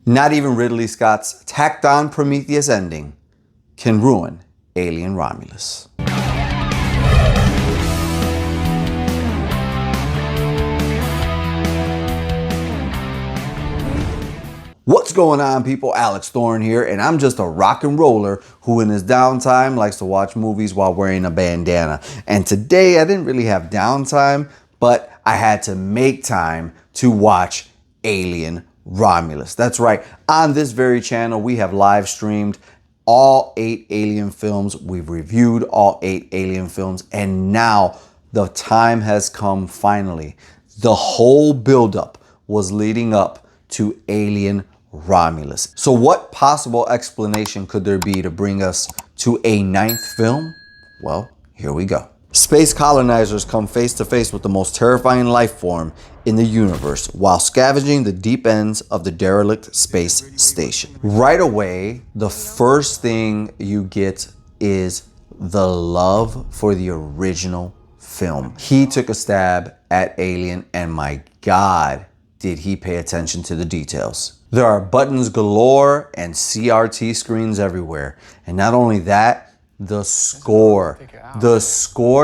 Not even Ridley Scott's tacked on Prometheus ending can ruin Alien Romulus. What's going on, people? Alex Thorn here, and I'm just a rock and roller who in his downtime likes to watch movies while wearing a bandana. And today I didn't really have downtime, but I had to make time to watch Alien Romulus. That's right. On this very channel, we have live streamed all 8 Alien films. We've reviewed all 8 Alien films, and now the time has come finally. The whole buildup was leading up to Alien Romulus. So what possible explanation could there be to bring us to a 9th film? Well, here we go. Space colonizers come face to face with the most terrifying life form in the universe while scavenging the deep ends of the derelict space station. Right away, the first thing you get is the love for the original film. He took a stab at Alien, and my God, did he pay attention to the details. There are buttons galore and CRT screens everywhere. And not only that, the score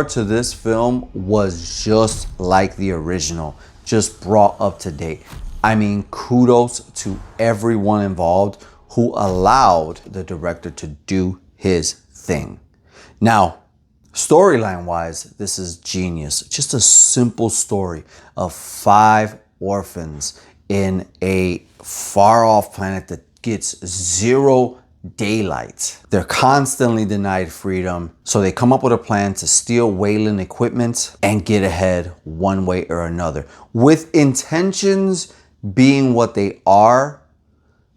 to this film was just like the original, just brought up to date. I mean, kudos to everyone involved who allowed the director to do his thing. Now, storyline wise, this is genius. Just a simple story of 5 orphans in a far off planet that gets 0 daylight. They're constantly denied freedom, so they come up with a plan to steal Weyland equipment and get ahead one way or another. With intentions being what they are,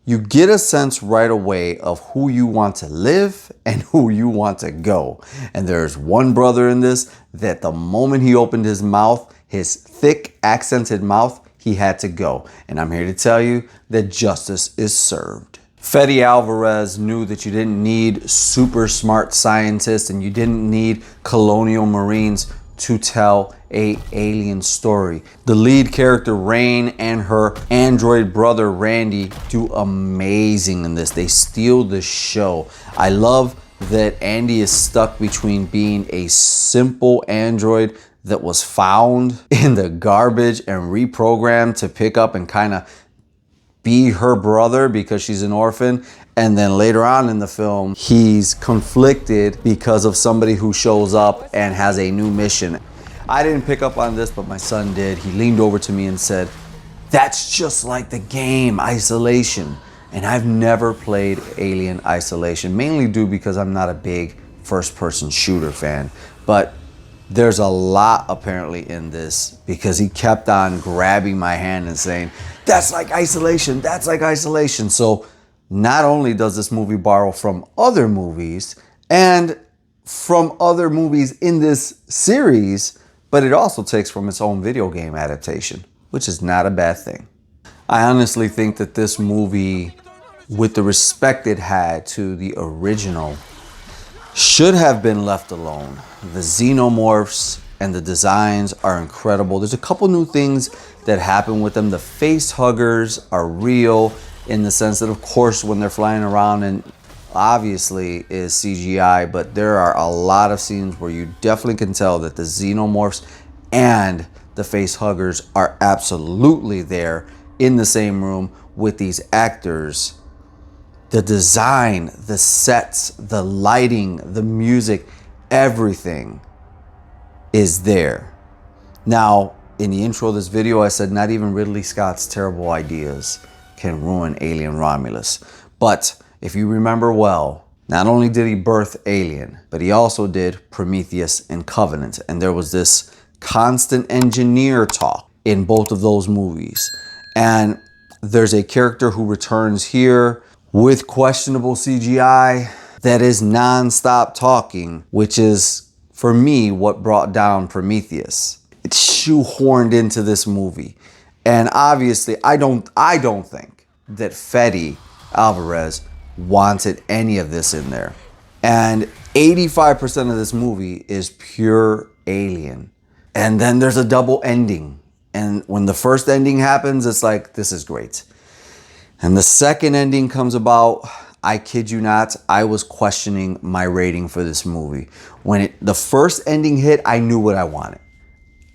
you get a sense right away of who you want to live and who you want to go. And there's one brother in this that the moment he opened his mouth, his thick accented mouth, he had to go. And I'm here to tell you that justice is served. Fede Alvarez knew that you didn't need super smart scientists and you didn't need colonial marines to tell a alien story. The lead character Rain and her android brother Randy do amazing in this. They steal the show. I love that Andy is stuck between being a simple android that was found in the garbage and reprogrammed to pick up and kind of be her brother because she's an orphan. And then later on in the film, he's conflicted because of somebody who shows up and has a new mission. I didn't pick up on this, but my son did. He leaned over to me and said, "That's just like the game Isolation." And I've never played Alien Isolation, mainly due because I'm not a big first-person shooter fan. But there's a lot apparently in this because he kept on grabbing my hand and saying, "That's like Isolation, that's like Isolation." So not only does this movie borrow from other movies and from other movies in this series, but it also takes from its own video game adaptation, which is not a bad thing. I honestly think that this movie, with the respect it had to the original, should have been left alone. The xenomorphs and the designs are incredible. There's a couple new things that happen with them. The face huggers are real in the sense that, of course, when they're flying around, and obviously is CGI, but there are a lot of scenes where you definitely can tell that the xenomorphs and the face huggers are absolutely there in the same room with these actors. The design, the sets, the lighting, the music, everything is there. Now, in the intro of this video, I said not even Ridley Scott's terrible ideas can ruin Alien Romulus. But if you remember well, not only did he birth Alien, but he also did Prometheus and Covenant. And there was this constant engineer talk in both of those movies. And there's a character who returns here with questionable CGI that is non-stop talking, which is, for me, what brought down Prometheus. It's shoehorned into this movie. And obviously, I don't think that Fede Alvarez wanted any of this in there. And 85% of this movie is pure Alien. And then there's a double ending. And when the first ending happens, it's like, this is great. And the second ending comes about, I kid you not, I was questioning my rating for this movie. When the first ending hit, I knew what I wanted.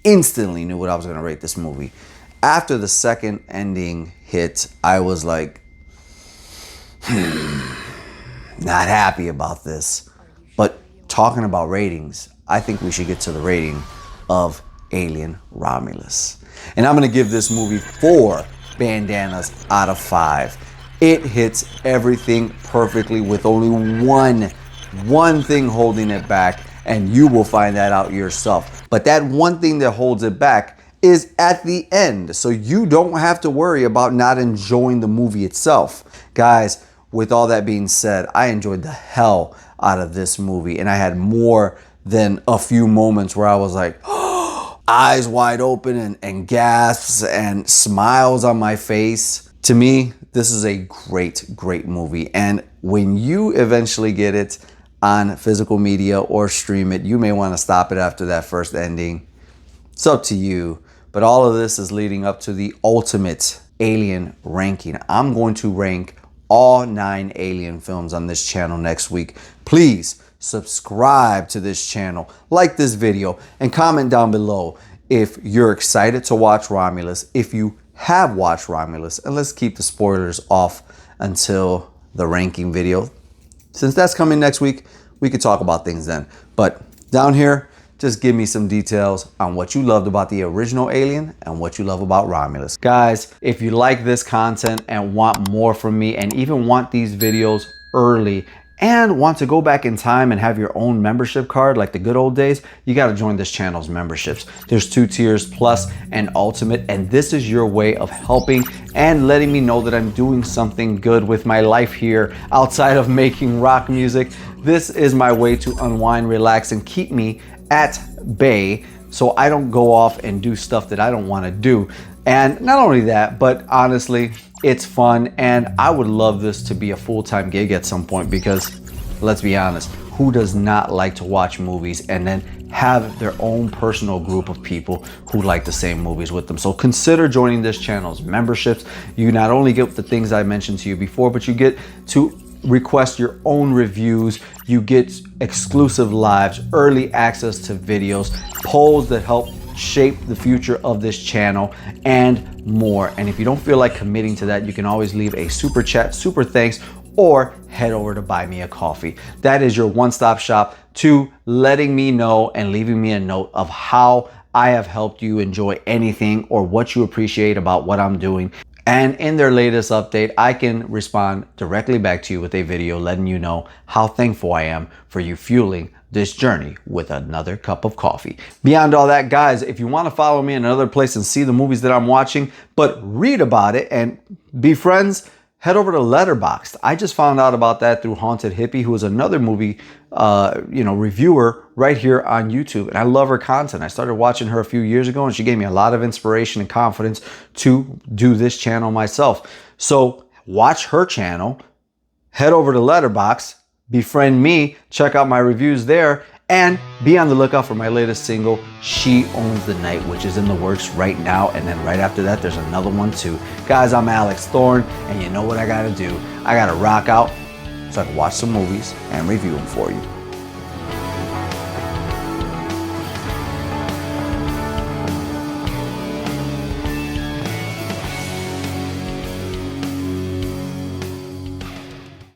Instantly knew what I was going to rate this movie. After the second ending hit, I was like, not happy about this. But talking about ratings, I think we should get to the rating of Alien Romulus. And I'm going to give this movie 4 bandanas out of 5. It hits everything perfectly with only one thing holding it back, and you will find that out yourself. But that one thing that holds it back is at the end, so you don't have to worry about not enjoying the movie itself. Guys, with all that being said, I enjoyed the hell out of this movie, and I had more than a few moments where I was like, eyes wide open and gasps and smiles on my face. To me, this is a great movie. And when you eventually get it on physical media or stream it, you may want to stop it after that first ending. It's up to you. But all of this is leading up to the ultimate Alien ranking. I'm going to rank all 9 Alien films on this channel next week. Please subscribe to this channel, like this video, and comment down below if you're excited to watch Romulus, if you have watched Romulus, and let's keep the spoilers off until the ranking video. Since that's coming next week, we could talk about things then. But down here, just give me some details on what you loved about the original Alien and what you love about Romulus. Guys, if you like this content and want more from me and even want these videos early and want to go back in time and have your own membership card like the good old days, you got to join this channel's memberships. There's 2 tiers, Plus and Ultimate, and this is your way of helping and letting me know that I'm doing something good with my life here outside of making rock music. This is my way to unwind, relax, and keep me at bay so I don't go off and do stuff that I don't want to do. And not only that, but honestly, it's fun, and I would love this to be a full-time gig at some point, because let's be honest, who does not like to watch movies and then have their own personal group of people who like the same movies with them? So consider joining this channel's memberships. You not only get the things I mentioned to you before, but you get to request your own reviews, you get exclusive lives, early access to videos, polls that help shape the future of this channel, and more. And if you don't feel like committing to that, you can always leave a super chat, super thanks, or head over to Buy Me a Coffee. That is your one-stop shop to letting me know and leaving me a note of how I have helped you enjoy anything or what you appreciate about what I'm doing. And in their latest update, I can respond directly back to you with a video letting you know how thankful I am for you fueling this journey with another cup of coffee. Beyond all that, guys, if you want to follow me in another place and see the movies that I'm watching, but read about it and be friends, head over to Letterboxd. I just found out about that through Haunted Hippie, who is another movie reviewer right here on YouTube. And I love her content. I started watching her a few years ago, and she gave me a lot of inspiration and confidence to do this channel myself. So watch her channel, head over to Letterboxd, befriend me, check out my reviews there, and be on the lookout for my latest single, She Owns the Night, which is in the works right now. And then right after that, there's another one too. Guys, I'm Alex Thorn, and you know what I gotta do. I gotta rock out so I can watch some movies and review them for you.